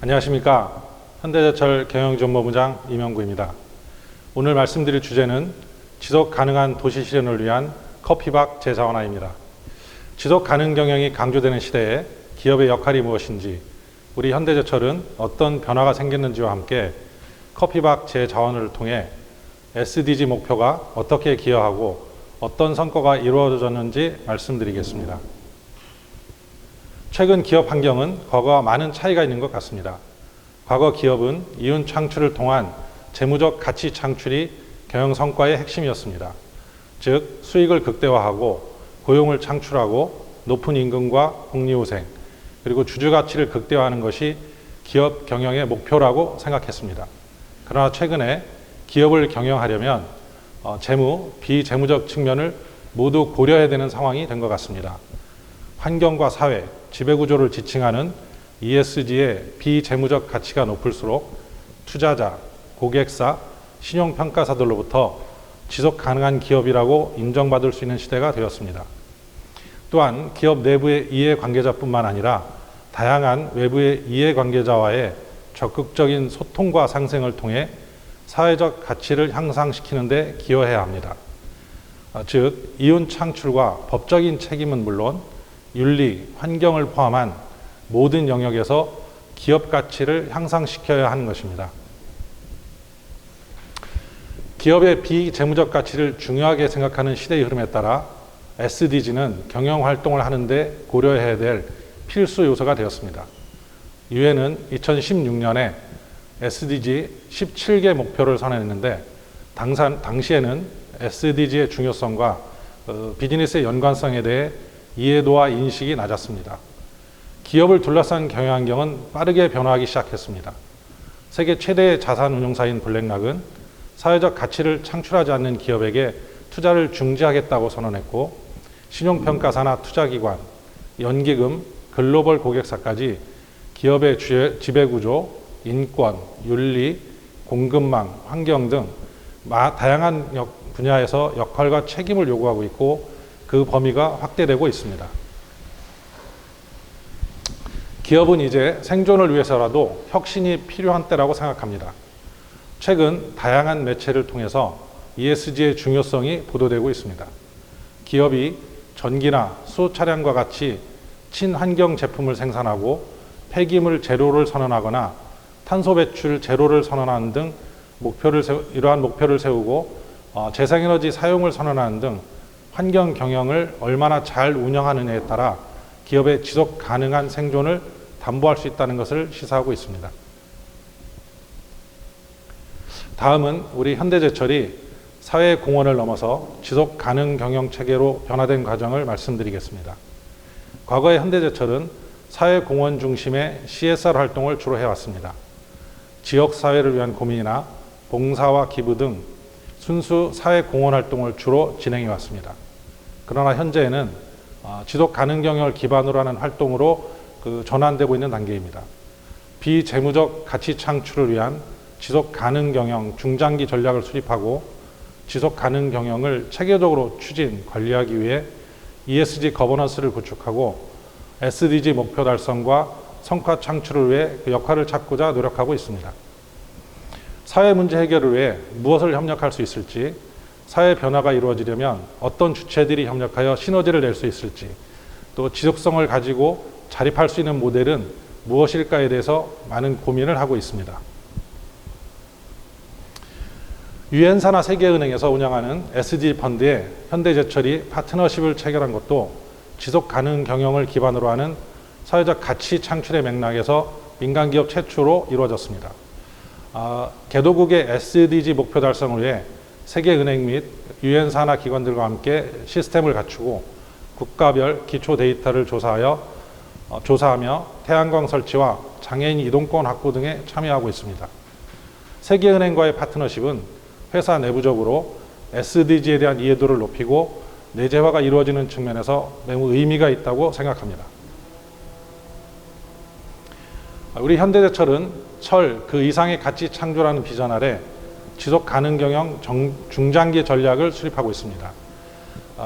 안녕하십니까. 현대제철 경영정보부장 이명구입니다. 오늘 말씀드릴 주제는 지속가능한 도시실현을 위한 커피박 재자원화입니다. 지속가능 경영이 강조되는 시대에 기업의 역할이 무엇인지, 우리 현대제철은 어떤 변화가 생겼는지와 함께 커피박 재자원을 통해 SDG 목표가 어떻게 기여하고 어떤 성과가 이루어졌는지 말씀드리겠습니다. 최근 기업 환경은 과거와 많은 차이가 있는 것 같습니다. 과거 기업은 이윤 창출을 통한 재무적 가치 창출이 경영 성과의 핵심이었습니다. 즉, 수익을 극대화하고 고용을 창출하고 높은 임금과 복리후생, 그리고 주주가치를 극대화하는 것이 기업 경영의 목표라고 생각했습니다. 그러나 최근에 기업을 경영하려면 재무, 비재무적 측면을 모두 고려해야 되는 상황이 된 것 같습니다. 환경과 사회, 지배구조를 지칭하는 ESG의 비재무적 가치가 높을수록 투자자, 고객사, 신용평가사들로부터 지속가능한 기업이라고 인정받을 수 있는 시대가 되었습니다. 또한 기업 내부의 이해관계자뿐만 아니라 다양한 외부의 이해관계자와의 적극적인 소통과 상생을 통해 사회적 가치를 향상시키는 데 기여해야 합니다. 즉, 이윤 창출과 법적인 책임은 물론 윤리, 환경을 포함한 모든 영역에서 기업 가치를 향상시켜야 하는 것입니다. 기업의 비재무적 가치를 중요하게 생각하는 시대의 흐름에 따라 SDG는 경영활동을 하는데 고려해야 될 필수 요소가 되었습니다. 유엔은 2016년에 SDG 17개 목표를 선언했는데 당시에는 SDG의 중요성과 비즈니스의 연관성에 대해 이해도와 인식이 낮았습니다. 기업을 둘러싼 경영환경은 빠르게 변화하기 시작했습니다. 세계 최대의 자산 운용사인 블랙락은 사회적 가치를 창출하지 않는 기업에게 투자를 중지하겠다고 선언했고, 신용평가사나 투자기관, 연기금, 글로벌 고객사까지 기업의 지배구조, 인권, 윤리, 공급망, 환경 등 다양한 분야에서 역할과 책임을 요구하고 있고 그 범위가 확대되고 있습니다. 기업은 이제 생존을 위해서라도 혁신이 필요한 때라고 생각합니다. 최근 다양한 매체를 통해서 ESG의 중요성이 보도되고 있습니다. 기업이 전기나 수차량과 같이 친환경 제품을 생산하고 폐기물 제로를 선언하거나 탄소 배출 제로를 선언하는 등 이러한 목표를 세우고 재생에너지 사용을 선언하는 등 환경 경영을 얼마나 잘 운영하느냐에 따라 기업의 지속 가능한 생존을 담보할 수 있다는 것을 시사하고 있습니다. 다음은 우리 현대제철이 사회 공헌을 넘어서 지속 가능 경영 체계로 변화된 과정을 말씀드리겠습니다. 과거의 현대제철은 사회 공헌 중심의 CSR 활동을 주로 해왔습니다. 지역사회를 위한 고민이나 봉사와 기부 등 순수 사회 공헌 활동을 주로 진행해왔습니다. 그러나 현재는 지속 가능 경영을 기반으로 하는 활동으로 전환되고 있는 단계입니다. 비재무적 가치 창출을 위한 지속 가능 경영 중장기 전략을 수립하고 지속 가능 경영을 체계적으로 추진, 관리하기 위해 ESG 거버넌스를 구축하고 SDG 목표 달성과 성과 창출을 위해 그 역할을 찾고자 노력하고 있습니다. 사회 문제 해결을 위해 무엇을 협력할 수 있을지, 사회 변화가 이루어지려면 어떤 주체들이 협력하여 시너지를 낼 수 있을지, 또 지속성을 가지고 자립할 수 있는 모델은 무엇일까에 대해서 많은 고민을 하고 있습니다. 유엔사나 세계은행에서 운영하는 SDG 펀드에 현대제철이 파트너십을 체결한 것도 지속 가능 경영을 기반으로 하는 사회적 가치 창출의 맥락에서 민간기업 최초로 이루어졌습니다. 개도국의 SDG 목표 달성을 위해 세계은행 및 유엔사나 기관들과 함께 시스템을 갖추고 국가별 기초 데이터를 조사하며 태양광 설치와 장애인 이동권 확보 등에 참여하고 있습니다. 세계은행과의 파트너십은 회사 내부적으로 SDG에 대한 이해도를 높이고 내재화가 이루어지는 측면에서 매우 의미가 있다고 생각합니다. 우리 현대제철은 그 이상의 가치 창조라는 비전 아래 지속 가능 경영 중장기 전략을 수립하고 있습니다.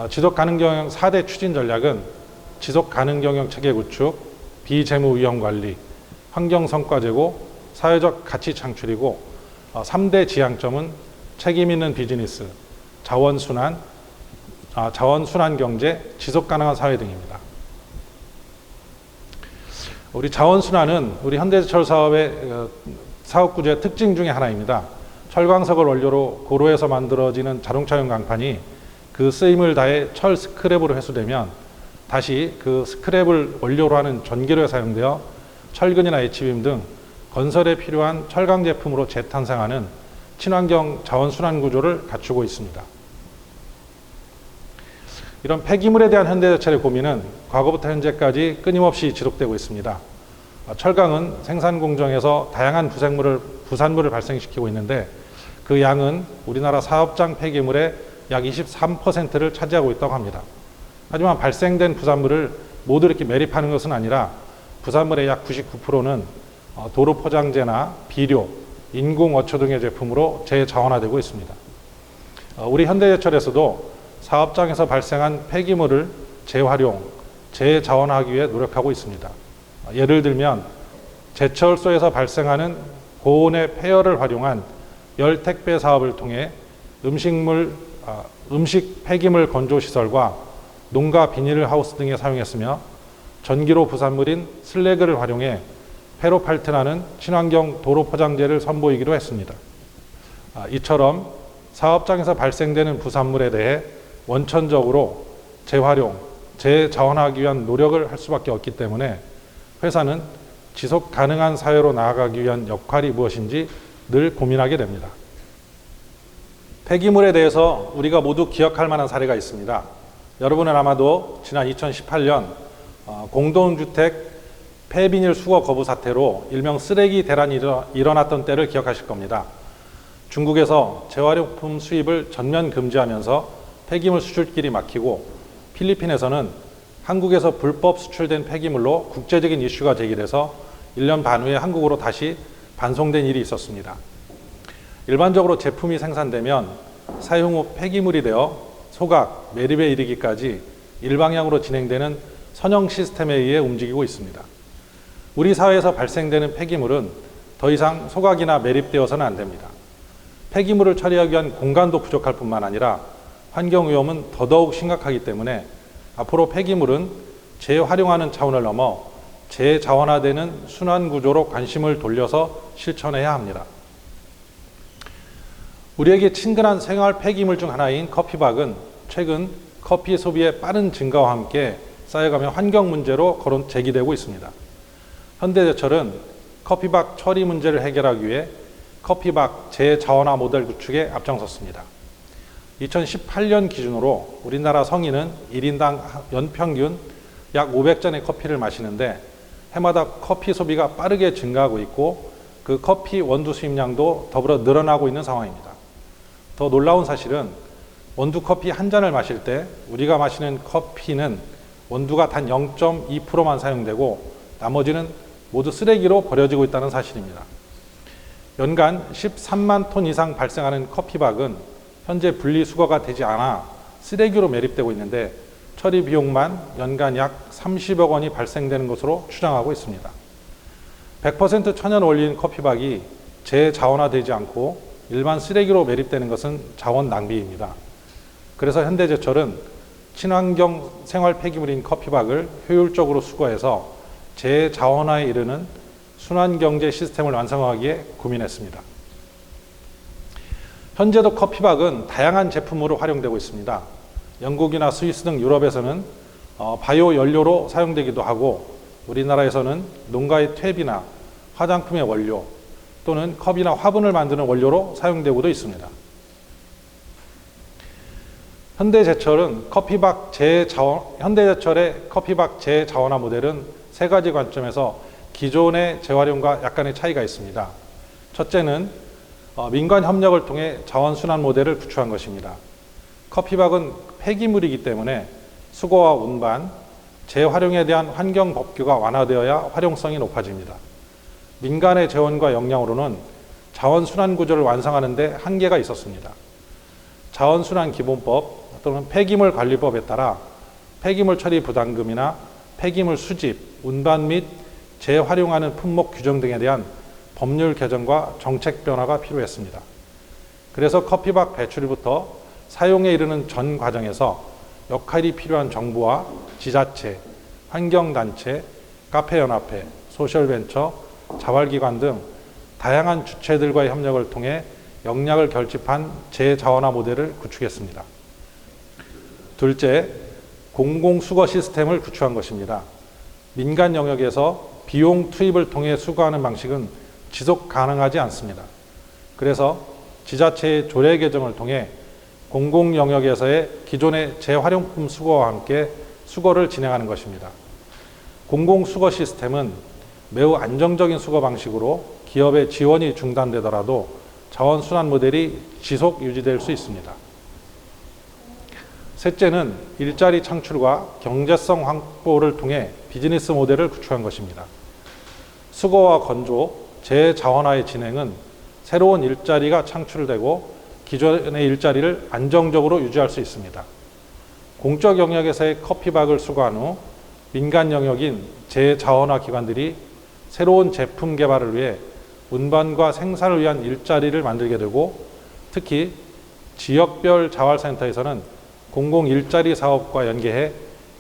지속 가능 경영 4대 추진 전략은 지속 가능 경영 체계 구축, 비재무 위험 관리, 환경성과제고 사회적 가치 창출이고 3대 지향점은 책임 있는 비즈니스, 자원순환 경제, 지속가능한 사회 등입니다. 우리 자원순환은 우리 현대제철 사업의 사업 구조의 특징 중에 하나입니다. 철광석을 원료로 고로에서 만들어지는 자동차용 강판이 그 쓰임을 다해 철 스크랩으로 회수되면 다시 그 스크랩을 원료로 하는 전기료에 사용되어 철근이나 H빔 등 건설에 필요한 철강 제품으로 재탄생하는 친환경 자원순환 구조를 갖추고 있습니다. 이런 폐기물에 대한 현대제철의 고민은 과거부터 현재까지 끊임없이 지속되고 있습니다. 철강은 생산 공정에서 다양한 부산물을 발생시키고 있는데 그 양은 우리나라 사업장 폐기물의 약 23%를 차지하고 있다고 합니다. 하지만 발생된 부산물을 모두 이렇게 매립하는 것은 아니라 부산물의 약 99%는 도로 포장재나 비료, 인공어초 등의 제품으로 재자원화되고 있습니다. 우리 현대제철에서도 사업장에서 발생한 폐기물을 재활용, 재자원화하기 위해 노력하고 있습니다. 예를 들면 제철소에서 발생하는 고온의 폐열을 활용한 열 택배 사업을 통해 음식 폐기물 건조시설과 농가 비닐하우스 등에 사용했으며 전기로 부산물인 슬래그를 활용해 페로팔트라는 친환경 도로 포장재를 선보이기로 했습니다. 이처럼 사업장에서 발생되는 부산물에 대해 원천적으로 재활용, 재자원화하기 위한 노력을 할 수밖에 없기 때문에 회사는 지속 가능한 사회로 나아가기 위한 역할이 무엇인지 늘 고민하게 됩니다. 폐기물에 대해서 우리가 모두 기억할 만한 사례가 있습니다. 여러분은 아마도 지난 2018년 공동주택 폐비닐 수거 거부 사태로 일명 쓰레기 대란이 일어났던 때를 기억하실 겁니다. 중국에서 재활용품 수입을 전면 금지하면서 폐기물 수출길이 막히고 필리핀에서는 한국에서 불법 수출된 폐기물로 국제적인 이슈가 제기돼서 1년 반 후에 한국으로 다시 반송된 일이 있었습니다. 일반적으로 제품이 생산되면 사용 후 폐기물이 되어 소각, 매립에 이르기까지 일방향으로 진행되는 선형 시스템에 의해 움직이고 있습니다. 우리 사회에서 발생되는 폐기물은 더 이상 소각이나 매립되어서는 안 됩니다. 폐기물을 처리하기 위한 공간도 부족할 뿐만 아니라 환경오염은 더더욱 심각하기 때문에 앞으로 폐기물은 재활용하는 차원을 넘어 재자원화되는 순환구조로 관심을 돌려서 실천해야 합니다. 우리에게 친근한 생활 폐기물 중 하나인 커피박은 최근 커피 소비의 빠른 증가와 함께 쌓여가며 환경 문제로 제기되고 있습니다. 현대제철은 커피박 처리 문제를 해결하기 위해 커피박 재자원화 모델 구축에 앞장섰습니다. 2018년 기준으로 우리나라 성인은 1인당 연평균 약 500잔의 커피를 마시는데 해마다 커피 소비가 빠르게 증가하고 있고 그 커피 원두 수입량도 더불어 늘어나고 있는 상황입니다. 더 놀라운 사실은 원두 커피 한 잔을 마실 때 우리가 마시는 커피는 원두가 단 0.2%만 사용되고 나머지는 모두 쓰레기로 버려지고 있다는 사실입니다. 연간 13만 톤 이상 발생하는 커피박은 현재 분리수거가 되지 않아 쓰레기로 매립되고 있는데 처리 비용만 연간 약 30억 원이 발생되는 것으로 추정하고 있습니다. 100% 천연 원료인 커피박이 재자원화되지 않고 일반 쓰레기로 매립되는 것은 자원 낭비입니다. 그래서 현대제철은 친환경 생활 폐기물인 커피박을 효율적으로 수거해서 재자원화에 이르는 순환경제 시스템을 완성하기에 고민했습니다. 현재도 커피박은 다양한 제품으로 활용되고 있습니다. 영국이나 스위스 등 유럽에서는 바이오 연료로 사용되기도 하고 우리나라에서는 농가의 퇴비나 화장품의 원료 또는 컵이나 화분을 만드는 원료로 사용되고도 있습니다. 현대제철의 커피박 재자원화 모델은 세 가지 관점에서 기존의 재활용과 약간의 차이가 있습니다. 첫째는 민관 협력을 통해 자원순환 모델을 구축한 것입니다. 커피박은 폐기물이기 때문에 수거와 운반, 재활용에 대한 환경 법규가 완화되어야 활용성이 높아집니다. 민간의 재원과 역량으로는 자원순환 구조를 완성하는 데 한계가 있었습니다. 자원순환 기본법 또는 폐기물 관리법에 따라 폐기물 처리 부담금이나 폐기물 수집, 운반 및 재활용하는 품목 규정 등에 대한 법률 개정과 정책 변화가 필요했습니다. 그래서 커피박 배출부터 사용에 이르는 전 과정에서 역할이 필요한 정부와 지자체, 환경단체, 카페연합회, 소셜벤처, 자활기관 등 다양한 주체들과의 협력을 통해 역량을 결집한 재자원화 모델을 구축했습니다. 둘째, 공공수거 시스템을 구축한 것입니다. 민간 영역에서 비용 투입을 통해 수거하는 방식은 지속 가능하지 않습니다. 그래서 지자체의 조례 개정을 통해 공공 영역에서의 기존의 재활용품 수거와 함께 수거를 진행하는 것입니다. 공공수거 시스템은 매우 안정적인 수거 방식으로 기업의 지원이 중단되더라도 자원순환 모델이 지속 유지될 수 있습니다. 셋째는 일자리 창출과 경제성 확보를 통해 비즈니스 모델을 구축한 것입니다. 수거와 건조, 재자원화의 진행은 새로운 일자리가 창출되고 기존의 일자리를 안정적으로 유지할 수 있습니다. 공적 영역에서의 커피박을 수거한 후 민간 영역인 재자원화 기관들이 새로운 제품 개발을 위해 운반과 생산을 위한 일자리를 만들게 되고, 특히 지역별 자활센터에서는 공공 일자리 사업과 연계해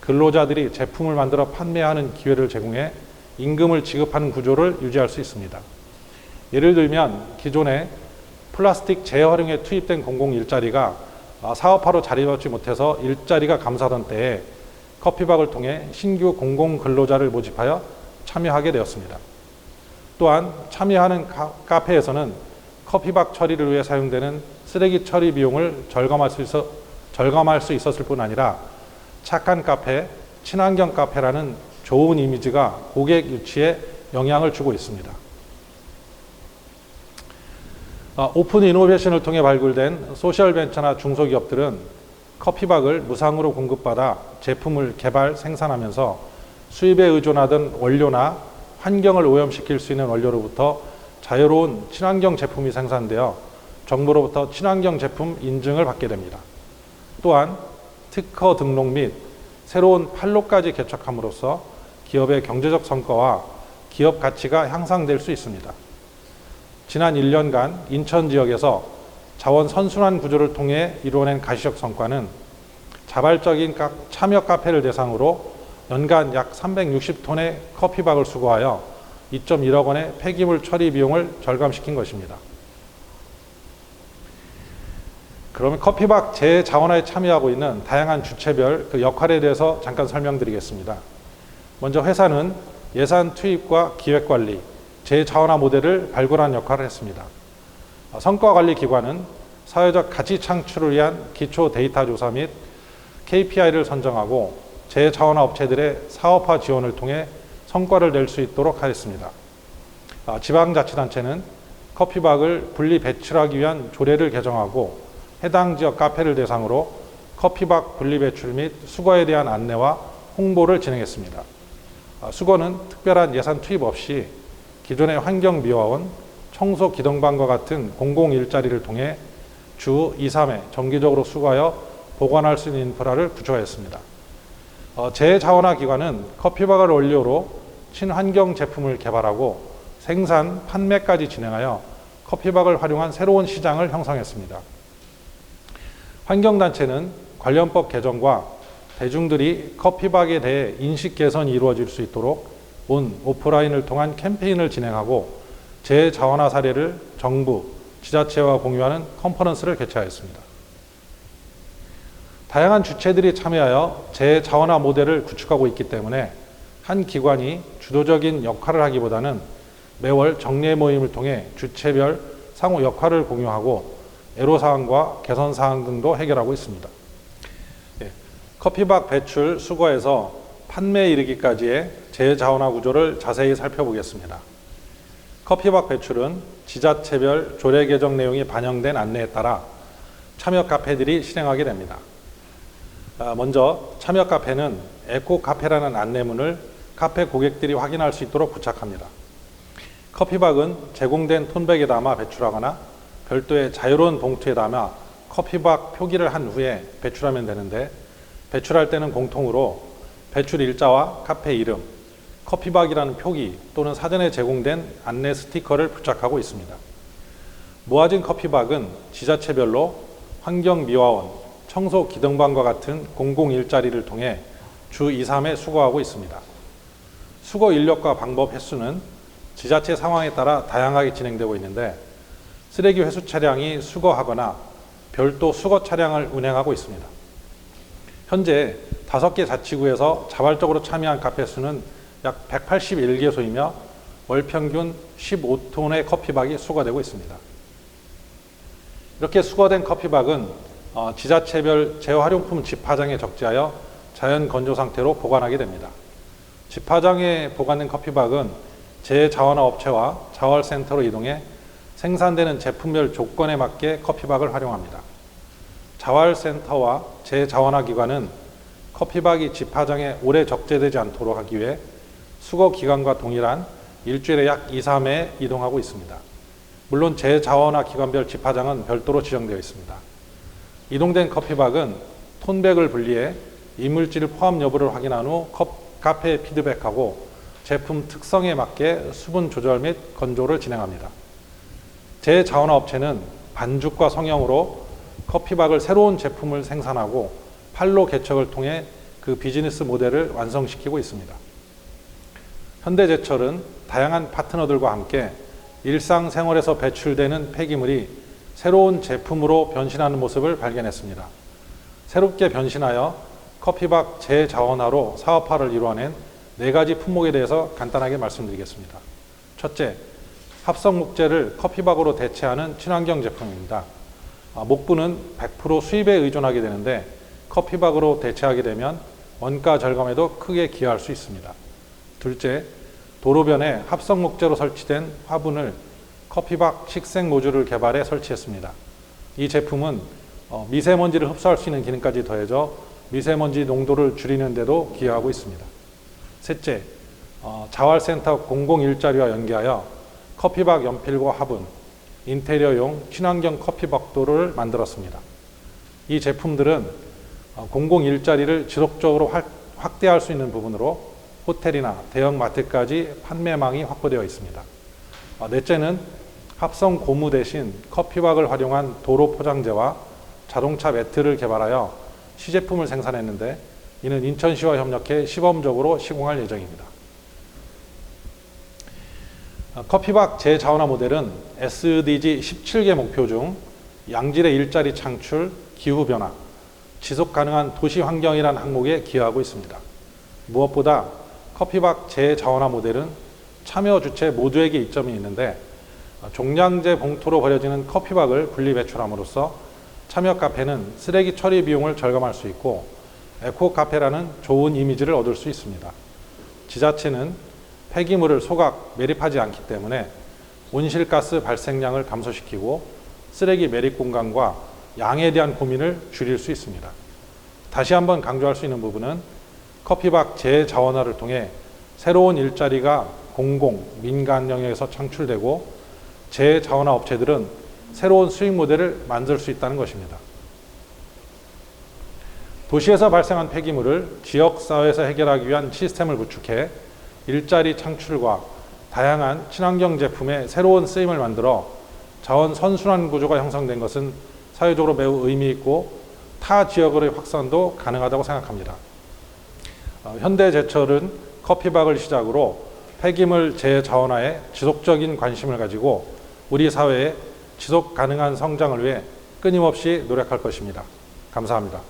근로자들이 제품을 만들어 판매하는 기회를 제공해 임금을 지급하는 구조를 유지할 수 있습니다. 예를 들면 기존에 플라스틱 재활용에 투입된 공공 일자리가 사업화로 자리 잡지 못해서 일자리가 감사하던 때에 커피박을 통해 신규 공공 근로자를 모집하여 참여하게 되었습니다. 또한 참여하는 카페에서는 커피박 처리를 위해 사용되는 쓰레기 처리 비용을 절감할 수 있었을 뿐 아니라 착한 카페, 친환경 카페라는 좋은 이미지가 고객 유치에 영향을 주고 있습니다. 오픈 이노베이션을 통해 발굴된 소셜 벤처나 중소기업들은 커피박을 무상으로 공급받아 제품을 개발, 생산하면서 수입에 의존하던 원료나 환경을 오염시킬 수 있는 원료로부터 자유로운 친환경 제품이 생산되어 정부로부터 친환경 제품 인증을 받게 됩니다. 또한 특허 등록 및 새로운 판로까지 개척함으로써 기업의 경제적 성과와 기업 가치가 향상될 수 있습니다. 지난 1년간 인천 지역에서 자원 선순환 구조를 통해 이루어낸 가시적 성과는 자발적인 참여 카페를 대상으로 연간 약 360톤의 커피박을 수거하여 2.1억 원의 폐기물 처리 비용을 절감시킨 것입니다. 그러면 커피박 재자원화에 참여하고 있는 다양한 주체별 그 역할에 대해서 잠깐 설명드리겠습니다. 먼저 회사는 예산 투입과 기획관리, 재자원화 모델을 발굴하는 역할을 했습니다. 성과관리기관은 사회적 가치 창출을 위한 기초 데이터 조사 및 KPI를 선정하고 재자원화 업체들의 사업화 지원을 통해 성과를 낼 수 있도록 하였습니다. 지방자치단체는 커피박을 분리 배출하기 위한 조례를 개정하고 해당 지역 카페를 대상으로 커피박 분리 배출 및 수거에 대한 안내와 홍보를 진행했습니다. 수거는 특별한 예산 투입 없이 기존의 환경미화원, 청소 기동반과 같은 공공 일자리를 통해 주 2, 3회 정기적으로 수거하여 보관할 수 있는 인프라를 구축하였습니다. 재자원화 기관은 커피박을 원료로 친환경 제품을 개발하고 생산, 판매까지 진행하여 커피박을 활용한 새로운 시장을 형성했습니다. 환경단체는 관련법 개정과 대중들이 커피박에 대해 인식 개선이 이루어질 수 있도록 온 오프라인을 통한 캠페인을 진행하고 재자원화 사례를 정부, 지자체와 공유하는 컨퍼런스를 개최하였습니다. 다양한 주체들이 참여하여 재자원화 모델을 구축하고 있기 때문에 한 기관이 주도적인 역할을 하기보다는 매월 정례 모임을 통해 주체별 상호 역할을 공유하고 애로사항과 개선사항 등도 해결하고 있습니다. 커피박 배출, 수거에서 판매에 이르기까지의 재자원화 구조를 자세히 살펴보겠습니다. 커피박 배출은 지자체별 조례 개정 내용이 반영된 안내에 따라 참여 카페들이 실행하게 됩니다. 먼저 참여 카페는 에코카페라는 안내문을 카페 고객들이 확인할 수 있도록 부착합니다. 커피박은 제공된 톤백에 담아 배출하거나 별도의 자유로운 봉투에 담아 커피박 표기를 한 후에 배출하면 되는데, 배출할 때는 공통으로 배출 일자와 카페 이름, 커피박이라는 표기 또는 사전에 제공된 안내 스티커를 부착하고 있습니다. 모아진 커피박은 지자체별로 환경미화원, 청소기등반과 같은 공공일자리를 통해 주 2, 3회 수거하고 있습니다. 수거 인력과 방법 횟수는 지자체 상황에 따라 다양하게 진행되고 있는데 쓰레기 회수 차량이 수거하거나 별도 수거 차량을 운행하고 있습니다. 현재 5개 자치구에서 자발적으로 참여한 카페 수는 약 181개소이며 월 평균 15톤의 커피박이 수거되고 있습니다. 이렇게 수거된 커피박은 지자체별 재활용품 집화장에 적재하여 자연 건조 상태로 보관하게 됩니다. 집화장에 보관된 커피박은 재자원화 업체와 자활센터로 이동해 생산되는 제품별 조건에 맞게 커피박을 활용합니다. 자활센터와 재자원화 기관은 커피박이 집화장에 오래 적재되지 않도록 하기 위해 수거 기간과 동일한 일주일에 약 2, 3회 이동하고 있습니다. 물론 재자원화 기관별 집화장은 별도로 지정되어 있습니다. 이동된 커피박은 톤백을 분리해 이물질 포함 여부를 확인한 후 카페에 피드백하고 제품 특성에 맞게 수분 조절 및 건조를 진행합니다. 재자원화 업체는 반죽과 성형으로 커피박을 새로운 제품을 생산하고 판로 개척을 통해 그 비즈니스 모델을 완성시키고 있습니다. 현대제철은 다양한 파트너들과 함께 일상생활에서 배출되는 폐기물이 새로운 제품으로 변신하는 모습을 발견했습니다. 새롭게 변신하여 커피박 재자원화로 사업화를 이루어낸 4가지 품목에 대해서 간단하게 말씀드리겠습니다. 첫째, 합성목재를 커피박으로 대체하는 친환경 제품입니다. 목부는 100% 수입에 의존하게 되는데 커피박으로 대체하게 되면 원가 절감에도 크게 기여할 수 있습니다. 둘째, 도로변에 합성목재로 설치된 화분을 커피박 식생 모듈을 개발해 설치했습니다. 이 제품은 미세먼지를 흡수할 수 있는 기능까지 더해져 미세먼지 농도를 줄이는 데도 기여하고 있습니다. 셋째, 자활센터 공공일자리와 연계하여 커피박 연필과 화분, 인테리어용 친환경 커피박도를 만들었습니다. 이 제품들은 공공일자리를 지속적으로 확대할 수 있는 부분으로 호텔이나 대형마트까지 판매망이 확보되어 있습니다. 넷째는 합성 고무 대신 커피박을 활용한 도로 포장재와 자동차 매트를 개발하여 시제품을 생산했는데 이는 인천시와 협력해 시범적으로 시공할 예정입니다. 커피박 재자원화 모델은 SDG 17개 목표 중 양질의 일자리 창출, 기후변화, 지속가능한 도시환경이라는 항목에 기여하고 있습니다. 무엇보다 커피박 재자원화 모델은 참여 주체 모두에게 이점이 있는데 종량제 봉투로 버려지는 커피박을 분리 배출함으로써 참여 카페는 쓰레기 처리 비용을 절감할 수 있고 에코카페라는 좋은 이미지를 얻을 수 있습니다. 지자체는 폐기물을 소각, 매립하지 않기 때문에 온실가스 발생량을 감소시키고 쓰레기 매립 공간과 양에 대한 고민을 줄일 수 있습니다. 다시 한번 강조할 수 있는 부분은 커피박 재자원화를 통해 새로운 일자리가 공공, 민간 영역에서 창출되고 재자원화 업체들은 새로운 수익 모델을 만들 수 있다는 것입니다. 도시에서 발생한 폐기물을 지역사회에서 해결하기 위한 시스템을 구축해 일자리 창출과 다양한 친환경 제품의 새로운 쓰임을 만들어 자원 선순환 구조가 형성된 것은 사회적으로 매우 의미 있고 타 지역으로의 확산도 가능하다고 생각합니다. 현대제철은 커피박을 시작으로 폐기물 재자원화에 지속적인 관심을 가지고 우리 사회의 지속 가능한 성장을 위해 끊임없이 노력할 것입니다. 감사합니다.